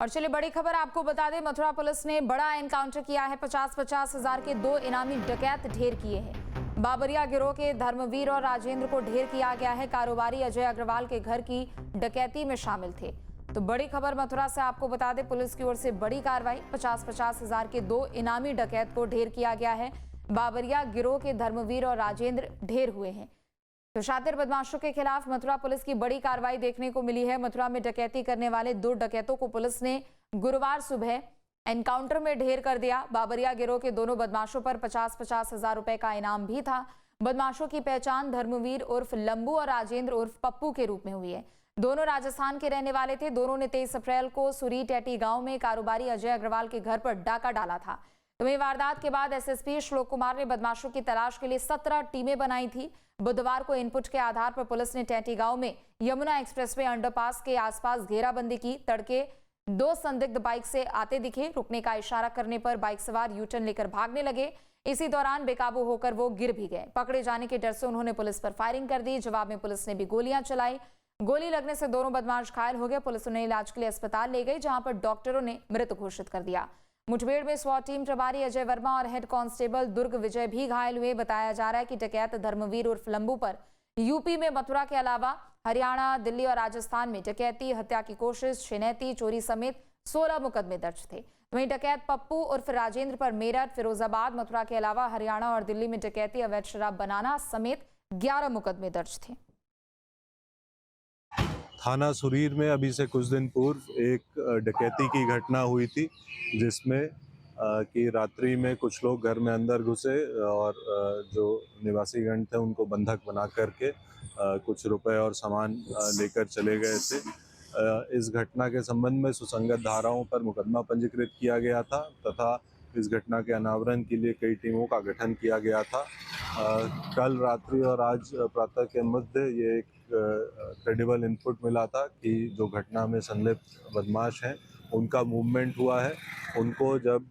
और चलिए बड़ी खबर आपको बता दें, मथुरा पुलिस ने बड़ा एनकाउंटर किया है। 50-50 हजार के 2 इनामी डकैत ढेर किए हैं। बाबरिया गिरोह के धर्मवीर और राजेंद्र को ढेर किया गया है। कारोबारी अजय अग्रवाल के घर की डकैती में शामिल थे। तो बड़ी खबर मथुरा से आपको बता दें, पुलिस की ओर से बड़ी कार्रवाई। 50-50 हजार के 2 इनामी डकैत को ढेर किया गया है। बाबरिया गिरोह के धर्मवीर और राजेंद्र ढेर हुए हैं। तो शातिर बदमाशों के खिलाफ मथुरा पुलिस की बड़ी कार्रवाई देखने को मिली है। मथुरा में डकैती करने वाले 2 डकैतों को पुलिस ने गुरुवार सुबह एनकाउंटर में ढेर कर दिया। बाबरिया गिरोह के दोनों बदमाशों पर 50-50 हजार रुपए का इनाम भी था। बदमाशों की पहचान धर्मवीर उर्फ लंबू और राजेंद्र उर्फ पप्पू के रूप में हुई है। दोनों राजस्थान के रहने वाले थे। दोनों ने 23 अप्रैल को सुरी टेटी गांव में कारोबारी अजय अग्रवाल के घर पर डाका डाला था। तो वहीं वारदात के बाद एसएसपी श्लोक कुमार ने बदमाशों की तलाश के लिए 17 टीमें बनाई थी। बुधवार को इनपुट के आधार पर पुलिस ने टेटी गांव में यमुना एक्सप्रेसवे अंडरपास के आसपास घेराबंदी की। तड़के 2 संदिग्ध बाइक से आते दिखे। रुकने का इशारा करने पर बाइक सवार यूटर्न लेकर भागने लगे। इसी दौरान बेकाबू होकर वो गिर भी गए। पकड़े जाने के डर से उन्होंने पुलिस पर फायरिंग कर दी। जवाब में पुलिस ने भी गोलियां चलाई। गोली लगने से दोनों बदमाश घायल हो गए। पुलिस उन्हें इलाज के लिए अस्पताल ले गई, जहां पर डॉक्टरों ने मृत घोषित कर दिया। मुठभेड़ में स्वाट टीम प्रभारी अजय वर्मा और हेड कांस्टेबल दुर्ग विजय भी घायल हुए। बताया जा रहा है कि डकैत धर्मवीर उर्फ लंबू पर यूपी में मथुरा के अलावा हरियाणा, दिल्ली और राजस्थान में डकैती, हत्या की कोशिश, छिनैती, चोरी समेत 16 मुकदमे दर्ज थे। वहीं डकैत पप्पू उर्फ राजेंद्र पर मेरठ, फिरोजाबाद, मथुरा के अलावा हरियाणा और दिल्ली में डकैती, अवैध शराब बनाना समेत 11 मुकदमे दर्ज थे। थाना सुरीर में अभी से कुछ दिन पूर्व एक डकैती की घटना हुई थी, जिसमें कि रात्रि में कुछ लोग घर में अंदर घुसे और जो निवासीगण थे उनको बंधक बना करके कुछ रुपए और सामान लेकर चले गए थे। इस घटना के संबंध में सुसंगत धाराओं पर मुकदमा पंजीकृत किया गया था तथा इस घटना के अनावरण के लिए कई टीमों का गठन किया गया था। कल रात्रि और आज प्रातः के मध्य ये एक क्रेडिबल इनपुट मिला था कि जो घटना में संलिप्त बदमाश हैं उनका मूवमेंट हुआ है। उनको जब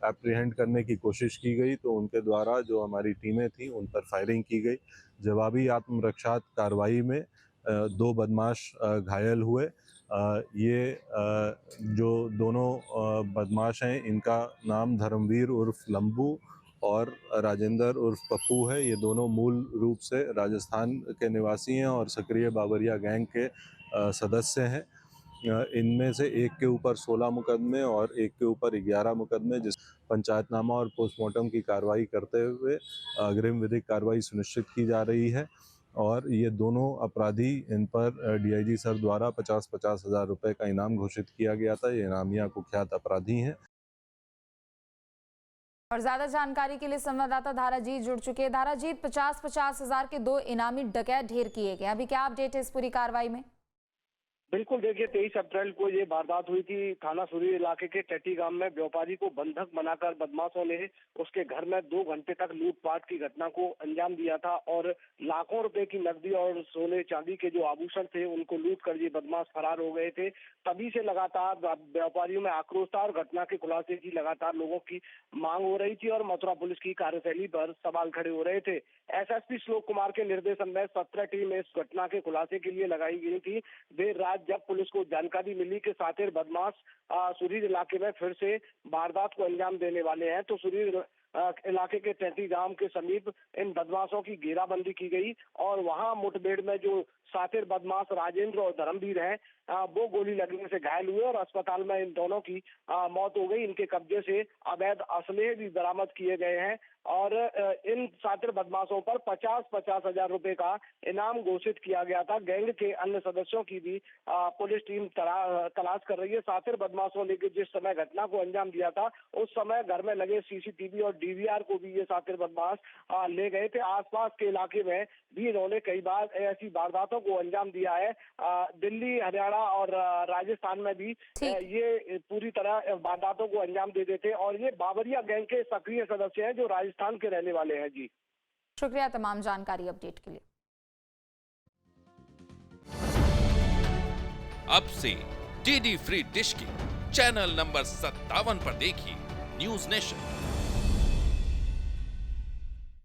एप्रीहेंड करने की कोशिश की गई तो उनके द्वारा जो हमारी टीमें थीं उन पर फायरिंग की गई। जवाबी आत्मरक्षा कार्रवाई में 2 बदमाश घायल हुए। ये जो दोनों बदमाश हैं इनका नाम धर्मवीर उर्फ लंबू और राजेंद्र उर्फ पप्पू है। ये दोनों मूल रूप से राजस्थान के निवासी हैं और सक्रिय बाबरिया गैंग के सदस्य हैं। इनमें से एक के ऊपर 16 मुकदमे और एक के ऊपर 11 मुकदमे, जिस पंचायतनामा और पोस्टमार्टम की कार्रवाई करते हुए अग्रिम विधिक कार्रवाई सुनिश्चित की जा रही है। और ये दोनों अपराधी, इन पर डीआईजी सर द्वारा 50-50 हजार रुपये का इनाम घोषित किया गया था। ये इनामिया कुख्यात अपराधी हैं। और ज्यादा जानकारी के लिए संवाददाता धाराजीत जुड़ चुके हैं। धाराजीत, 50-50 हजार के 2 इनामी डकैत ढेर किए गए, अभी क्या अपडेट है इस पूरी कार्रवाई में? बिल्कुल, देखिए 23 अप्रैल को ये वारदात हुई थी। थाना सुरी इलाके के टेटी गांव में व्यापारी को बंधक बनाकर बदमाशों ने उसके घर में 2 घंटे तक लूटपाट की घटना को अंजाम दिया था और लाखों रुपए की नकदी और सोने चांदी के जो आभूषण थे उनको लूट कर ये बदमाश फरार हो गए थे। तभी से लगातार व्यापारियों में आक्रोश था और घटना के खुलासे की लगातार लोगों की मांग हो रही थी और मथुरा पुलिस की कार्यशैली पर सवाल खड़े हो रहे थे। एसएसपी श्लोक कुमार के निर्देशन में 17 टीम इस घटना के खुलासे के लिए लगाई गई थी। देर रात जब पुलिस को जानकारी मिली कि सातिर बदमाश सुरीर इलाके में फिर से वारदात को अंजाम देने वाले हैं, तो सुरीर इलाके के टेटी गांव के समीप इन बदमाशों की घेराबंदी की गई और वहां मुठभेड़ में जो सातिर बदमाश राजेंद्र और धर्मवीर हैं वो गोली लगने से घायल हुए और अस्पताल में इन दोनों की मौत हो गई। इनके कब्जे से अवैध असले भी बरामद किए गए हैं और इन सातिर बदमाशों पर 50-50 हजार रुपए का इनाम घोषित किया गया था। गैंग के अन्य सदस्यों की भी पुलिस टीम तलाश कर रही है। सातिर बदमाशों ने जिस समय घटना को अंजाम दिया था उस समय घर में लगे सीसीटीवी और डीवीआर को भी ये सातिर बदमाश ले गए थे। आसपास के इलाके में भी इन्होंने कई बार ऐसी वारदातों को अंजाम दिया है। दिल्ली, हरियाणा और राजस्थान में भी ये पूरी तरह वारदातों को अंजाम दे देते और ये बाबरिया गैंग के सक्रिय सदस्य हैं जो राजस्थान के रहने वाले हैं। जी शुक्रिया तमाम जानकारी अपडेट के लिए। अब से डीडी फ्री डिश की चैनल नंबर 57 पर देखिए न्यूज नेशन।